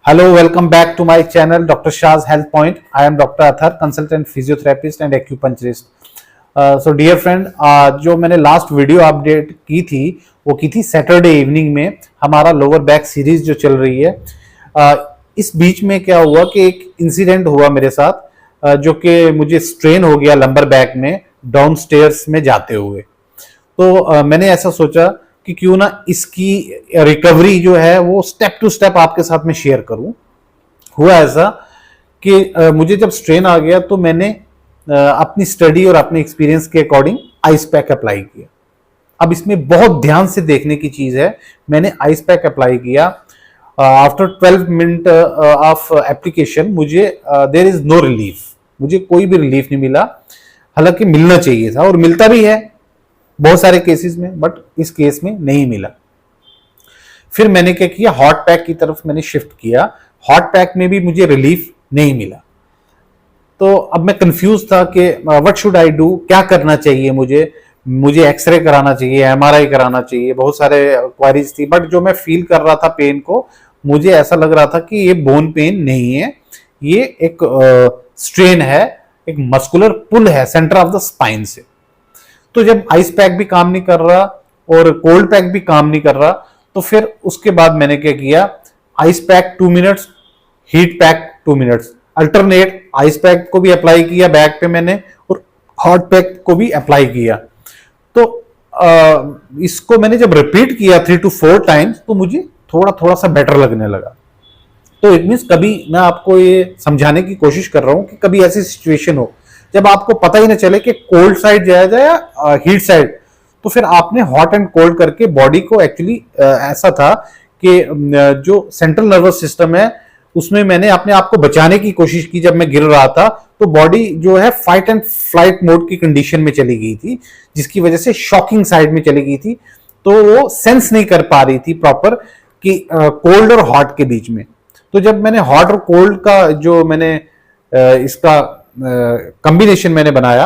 Hello, welcome back to my channel, Dr. Shah's Health Point. I am Dr. Athar, consultant physiotherapist and acupuncturist. So dear friend, जो मैंने last video update की थी वो की थी Saturday evening में हमारा लोअर बैक सीरीज जो चल रही है। इस बीच में क्या हुआ कि एक इंसिडेंट हुआ मेरे साथ, जो कि मुझे स्ट्रेन हो गया लंबर बैक में डाउन स्टेयर्स में जाते हुए। तो मैंने ऐसा सोचा कि क्यों ना इसकी रिकवरी जो है वो स्टेप टू स्टेप आपके साथ में शेयर करूं। हुआ ऐसा कि मुझे जब स्ट्रेन आ गया तो मैंने अपनी स्टडी और अपने एक्सपीरियंस के अकॉर्डिंग आइस पैक अप्लाई किया। अब इसमें बहुत ध्यान से देखने की चीज है, मैंने आइस पैक अप्लाई किया। आफ्टर 12 मिनट ऑफ एप्लीकेशन मुझे देयर इज नो रिलीफ, मुझे कोई भी रिलीफ नहीं मिला, हालांकि मिलना चाहिए था और मिलता भी है बहुत सारे केसेस में, बट इस केस में नहीं मिला। फिर मैंने क्या किया, हॉट पैक की तरफ मैंने शिफ्ट किया। हॉट पैक में भी मुझे रिलीफ नहीं मिला। तो अब मैं कंफ्यूज था कि व्हाट शुड आई डू, क्या करना चाहिए मुझे एक्सरे कराना चाहिए, एमआरआई कराना चाहिए, बहुत सारे क्वारीज थी। बट जो मैं फील कर रहा था पेन को, मुझे ऐसा लग रहा था कि ये बोन पेन नहीं है, ये एक स्ट्रेन है, एक मस्कुलर पुल है सेंटर ऑफ द स्पाइन से। तो जब आइस पैक भी काम नहीं कर रहा और कोल्ड पैक भी काम नहीं कर रहा, तो फिर उसके बाद मैंने क्या किया, ice pack 2 minutes, heat pack 2 minutes, alternate ice pack को भी अप्लाई किया बैक पे मैंने और हॉट पैक को भी अप्लाई किया। तो इसको मैंने जब रिपीट किया 3 to 4 टाइम्स तो मुझे थोड़ा थोड़ा सा बेटर लगने लगा। तो इट मीन्स कभी मैं आपको ये समझाने की कोशिश कर रहा हूं कि कभी ऐसी सिचुएशन हो जब आपको पता ही ना चले कि कोल्ड साइड जाया जाए या हीट साइड, तो फिर आपने हॉट एंड कोल्ड करके बॉडी को एक्चुअली ऐसा था कि जो सेंट्रल नर्वस सिस्टम है उसमें मैंने अपने आप को बचाने की कोशिश की। जब मैं गिर रहा था तो बॉडी जो है फाइट एंड फ्लाइट मोड की कंडीशन में चली गई थी, जिसकी वजह से शॉकिंग साइड में चली गई थी। तो वो सेंस नहीं कर पा रही थी प्रॉपर कि कोल्ड और हॉट के बीच में। तो जब मैंने हॉट और कोल्ड का जो मैंने इसका कॉम्बिनेशन मैंने बनाया,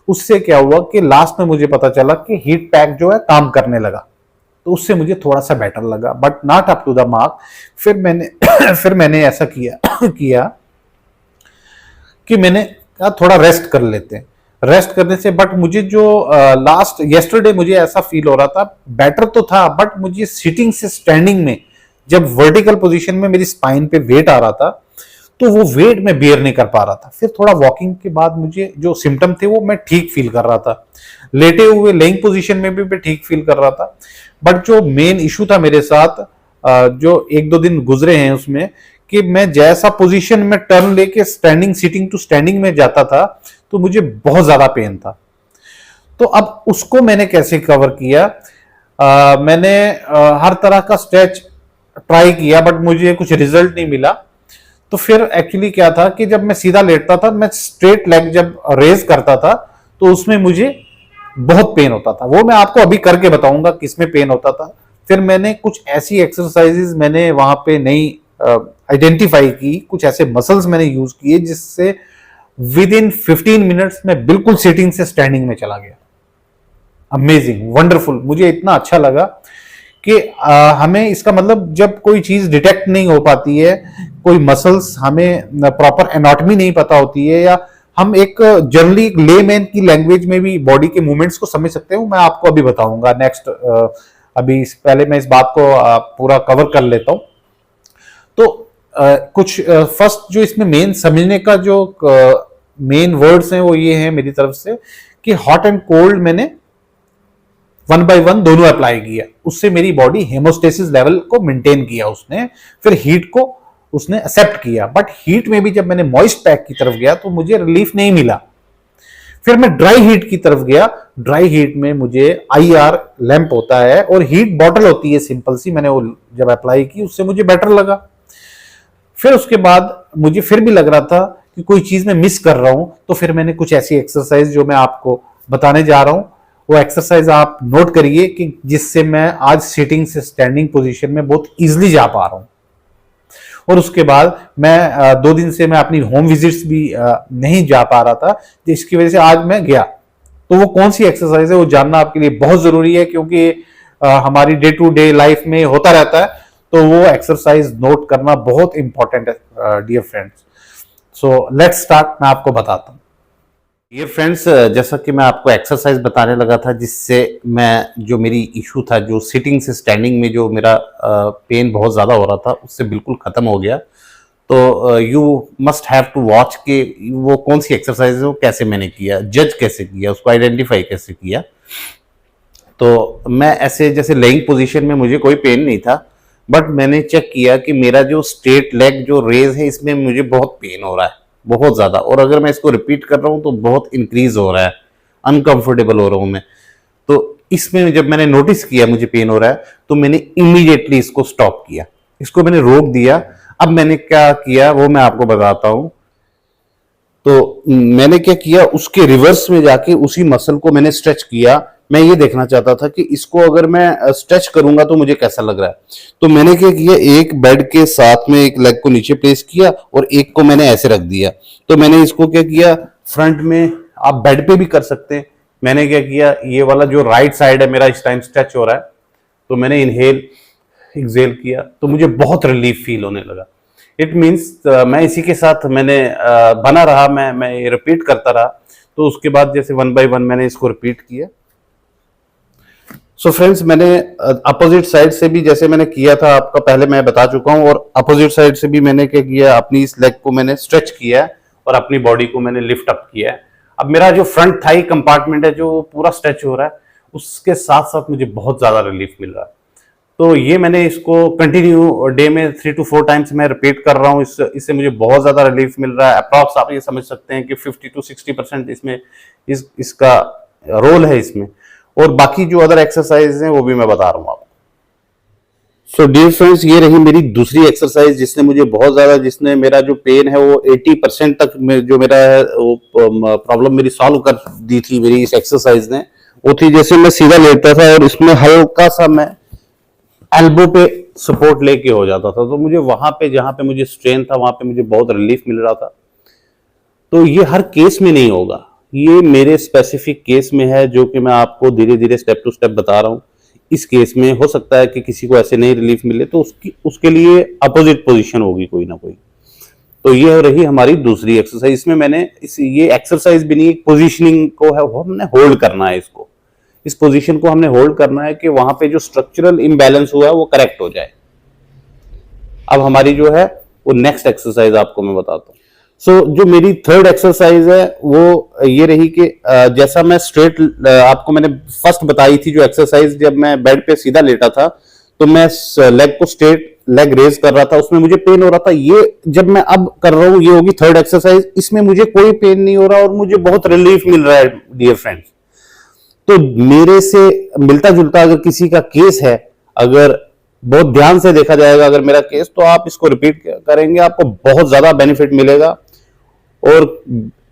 उससे क्या हुआ कि लास्ट में मुझे पता चला कि हीट पैक जो है काम करने लगा। तो उससे मुझे थोड़ा सा बेटर लगा, but not up to the mark. फिर मैंने ऐसा किया कि मैंने कहा थोड़ा रेस्ट कर लेते हैं। रेस्ट करने से बट मुझे जो लास्ट येस्टरडे मुझे ऐसा फील हो रहा था, बेटर तो था, बट मुझे सिटिंग से स्टैंडिंग में जब वर्टिकल पोजीशन में मेरी स्पाइन पे वेट आ रहा था तो वो वेट में बेयर नहीं कर पा रहा था। फिर थोड़ा वॉकिंग के बाद मुझे जो सिम्टम थे वो मैं ठीक फील कर रहा था, लेटे हुए लेइंग पोजीशन में भी मैं ठीक फील कर रहा था। बट जो मेन इशू था मेरे साथ, जो 1-2 दिन गुजरे हैं उसमें, कि मैं जैसा पोजीशन में टर्न लेके स्टैंडिंग सिटिंग टू स्टैंडिंग में जाता था तो मुझे बहुत ज्यादा पेन था। तो अब उसको मैंने कैसे कवर किया, मैंने हर तरह का स्ट्रेच ट्राई किया बट मुझे कुछ रिजल्ट नहीं मिला। तो फिर एक्चुअली क्या था कि जब मैं सीधा लेटता था, मैं स्ट्रेट लेग जब रेज करता था तो उसमें मुझे बहुत पेन होता था। वो मैं आपको अभी करके बताऊंगा किसमें पेन होता था। फिर मैंने कुछ ऐसी एक्सरसाइजेस मैंने वहां पे नई आइडेंटिफाई की, कुछ ऐसे मसल्स मैंने यूज किए जिससे विद इन 15 मिनट्स में बिल्कुल सिटिंग से स्टैंडिंग में चला गया। अमेजिंग, वंडरफुल, मुझे इतना अच्छा लगा कि हमें इसका मतलब जब कोई चीज डिटेक्ट नहीं हो पाती है, कोई मसल्स हमें प्रॉपर एनाटॉमी नहीं पता होती है, या हम एक जनरली लेमैन की लैंग्वेज में भी बॉडी के मूवमेंट्स को समझ सकते हैं, मैं आपको अभी बताऊंगा नेक्स्ट। अभी पहले मैं इस बात को पूरा कवर कर लेता हूं। तो कुछ फर्स्ट जो इसमें मेन समझने का जो मेन वर्ड्स हैं वो ये हैं मेरी तरफ से कि हॉट एंड कोल्ड मैंने 1 by 1 दोनों अप्लाई किया, उससे मेरी बॉडी हेमोस्टेसिस लेवल को मेंटेन किया उसने। फिर हीट को उसने एक्सेप्ट किया, बट हीट में भी जब मैंने मॉइस्ट पैक की तरफ गया तो मुझे रिलीफ नहीं मिला। फिर मैं ड्राई हीट की तरफ गया, ड्राई हीट में मुझे IR लैंप होता है और हीट बॉटल होती है सिंपल सी, मैंने वो जब अप्लाई की उससे मुझे बेटर लगा। फिर उसके बाद मुझे फिर भी लग रहा था कि कोई चीज मैं मिस कर रहा हूं, तो फिर मैंने कुछ ऐसी एक्सरसाइज जो मैं आपको बताने जा रहा हूं, वो एक्सरसाइज आप नोट करिए कि जिससे मैं आज सिटिंग से स्टैंडिंग पोजीशन में बहुत इजीली जा पा रहा हूं। और उसके बाद मैं 2 दिन से मैं अपनी होम विजिट्स भी नहीं जा पा रहा था, जिसकी वजह से आज मैं गया। तो वो कौन सी एक्सरसाइज है वो जानना आपके लिए बहुत जरूरी है, क्योंकि हमारी डे टू डे लाइफ में होता रहता है। तो वो एक्सरसाइज नोट करना बहुत इंपॉर्टेंट है dear friends. So let's start, मैं आपको बताता हूँ। डियर फ्रेंड्स, जैसा कि मैं आपको एक्सरसाइज बताने लगा था जिससे मैं जो मेरी इशू था, जो सिटिंग से स्टैंडिंग में जो मेरा पेन बहुत ज़्यादा हो रहा था, उससे बिल्कुल ख़त्म हो गया। तो you must have to watch कि वो कौन सी एक्सरसाइज है, वो कैसे मैंने किया, जज कैसे किया, उसको आइडेंटिफाई कैसे किया। तो मैं ऐसे जैसे लेइंग पोजीशन में मुझे कोई पेन नहीं था, बट मैंने चेक किया कि मेरा जो स्ट्रेट लेग जो रेज है इसमें मुझे बहुत पेन हो रहा है, बहुत ज़्यादा। और अगर मैं इसको रिपीट कर रहा हूँ तो बहुत इंक्रीज हो रहा है, अनकंफर्टेबल हो रहा हूँ मैं। तो इसमें जब मैंने नोटिस किया मुझे पेन हो रहा है, तो मैंने इमीडिएटली इसको स्टॉप किया, इसको मैंने रोक दिया। अब मैंने क्या किया वो मैं आपको बताता हूं। तो मैंने क्या किया, उसके रिवर्स में जाके उसी मसल को मैंने स्ट्रेच किया। मैं ये देखना चाहता था कि इसको अगर मैं स्ट्रेच करूंगा तो मुझे कैसा लग रहा है। तो मैंने क्या किया, एक बेड के साथ में एक लेग को नीचे प्लेस किया और एक को मैंने ऐसे रख दिया। तो मैंने इसको क्या किया, फ्रंट में, आप बेड पे भी कर सकते हैं। मैंने क्या किया, ये वाला जो राइट साइड है मेरा इस टाइम स्ट्रेच हो रहा है, तो मैंने इनहेल एक्सेल किया, तो मुझे बहुत रिलीफ फील होने लगा। इट मीन्स मैं इसी के साथ मैंने बना रहा, मैं रिपीट करता रहा। तो उसके बाद जैसे 1 बाय 1 मैंने इसको रिपीट किया। सो फ्रेंड्स, मैंने अपोजिट साइड से भी जैसे मैंने किया था आपका पहले मैं बता चुका हूं, और अपोजिट साइड से भी मैंने क्या किया, अपनी इस लेग को मैंने स्ट्रेच किया है और अपनी बॉडी को मैंने लिफ्ट अप किया है। अब मेरा जो फ्रंट थाई कंपार्टमेंट है जो पूरा स्ट्रेच हो रहा है, उसके साथ साथ मुझे बहुत ज्यादा रिलीफ मिल रहा है। तो ये मैंने इसको कंटिन्यू डे में 3 to 4 टाइम्स मैं रिपीट कर रहा हूँ। इससे मुझे बहुत ज़्यादा रिलीफ मिल रहा है। अप्रॉक्स आप ये समझ सकते हैं कि 50 to 60% इसमें इसका रोल है इसमें। और बाकी जो अदर एक्सरसाइज हैं वो भी मैं बता रहा हूँ आपको। सो डियर फ्रेंड्स, ये रही मेरी दूसरी एक्सरसाइज जिसने मुझे बहुत ज़्यादा, जिसने मेरा जो पेन है वो 80% तक जो मेरा है वो प्रॉब्लम मेरी सॉल्व कर दी थी मेरी इस एक्सरसाइज ने। वो थी जैसे मैं सीधा लेटता था और इसमें हल्का सा मैं एल्बो पे सपोर्ट लेके हो जाता था, तो मुझे वहां पे जहां पे मुझे स्ट्रेन था वहां पे मुझे बहुत रिलीफ मिल रहा था। तो ये हर केस में नहीं होगा, ये मेरे स्पेसिफिक केस में है जो कि मैं आपको धीरे धीरे स्टेप टू स्टेप बता रहा हूँ। इस केस में हो सकता है कि किसी को ऐसे नहीं रिलीफ मिले, तो उसके लिए अपोजिट पोजीशन होगी कोई ना कोई। तो ये रही हमारी दूसरी एक्सरसाइज। इसमें मैंने ये एक्सरसाइज भी नहीं, एक पोजिशनिंग को है वो हमने होल्ड करना है। इसको, इस पोजीशन को हमने होल्ड करना है कि वहां पे जो स्ट्रक्चरल इम्बैलेंस हुआ है वो करेक्ट हो जाए। अब हमारी जो है वो नेक्स्ट एक्सरसाइज आपको मैं बताता हूँ। सो जो मेरी थर्ड एक्सरसाइज है वो ये रही कि जैसा मैं स्ट्रेट, आपको मैंने फर्स्ट बताई थी जो एक्सरसाइज, जब मैं बेड पे सीधा लेटा था तो मैं लेग को स्ट्रेट लेग रेज कर रहा था, उसमें मुझे पेन हो रहा था। ये जब मैं अब कर रहा हूं ये होगी थर्ड एक्सरसाइज, इसमें मुझे कोई पेन नहीं हो रहा और मुझे बहुत रिलीफ मिल रहा है डियर फ्रेंड्स। तो मेरे से मिलता जुलता अगर किसी का केस है, अगर बहुत ध्यान से देखा जाएगा अगर मेरा केस, तो आप इसको रिपीट करेंगे, आपको बहुत ज्यादा बेनिफिट मिलेगा। और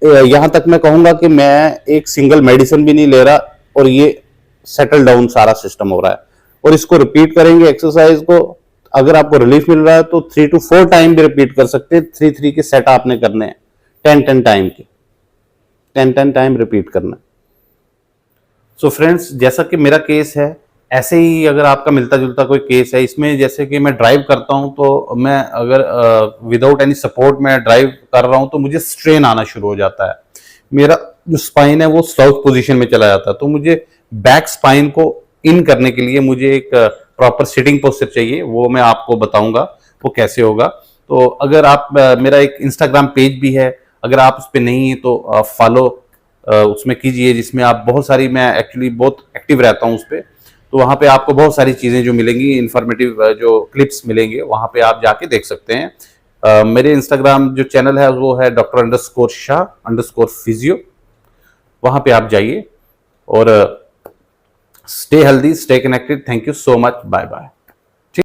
यहां तक मैं कहूंगा कि मैं एक सिंगल मेडिसिन भी नहीं ले रहा और ये सेटल डाउन सारा सिस्टम हो रहा है। और इसको रिपीट करेंगे एक्सरसाइज को, अगर आपको रिलीफ मिल रहा है तो 3 to 4 टाइम भी रिपीट कर सकते हैं। 3 के सेट आपने करने हैं, 10 टाइम के, 10 टाइम रिपीट करना है। सो फ्रेंड्स, जैसा कि मेरा केस है, ऐसे ही अगर आपका मिलता जुलता कोई केस है, इसमें जैसे कि मैं ड्राइव करता हूं तो मैं अगर विदाउट एनी सपोर्ट मैं ड्राइव कर रहा हूं तो मुझे स्ट्रेन आना शुरू हो जाता है। मेरा जो स्पाइन है वो साउथ पोजीशन में चला जाता है। तो मुझे बैक स्पाइन को इन करने के लिए मुझे एक प्रॉपर सिटिंग पोस्चर चाहिए, वो मैं आपको बताऊंगा वो कैसे होगा। तो अगर आप, मेरा एक इंस्टाग्राम पेज भी है, अगर आप उस पर नहीं है तो फॉलो उसमें कीजिए, जिसमें आप बहुत सारी, मैं एक्चुअली बहुत एक्टिव रहता हूँ उस पर। तो वहाँ पे आपको बहुत सारी चीज़ें जो मिलेंगी, इन्फॉर्मेटिव जो क्लिप्स मिलेंगे, वहाँ पे आप जाके देख सकते हैं। मेरे इंस्टाग्राम जो चैनल है वो है Dr_Shah_Physio। वहाँ पे आप जाइए और stay healthy, stay connected. Thank you so much, bye bye.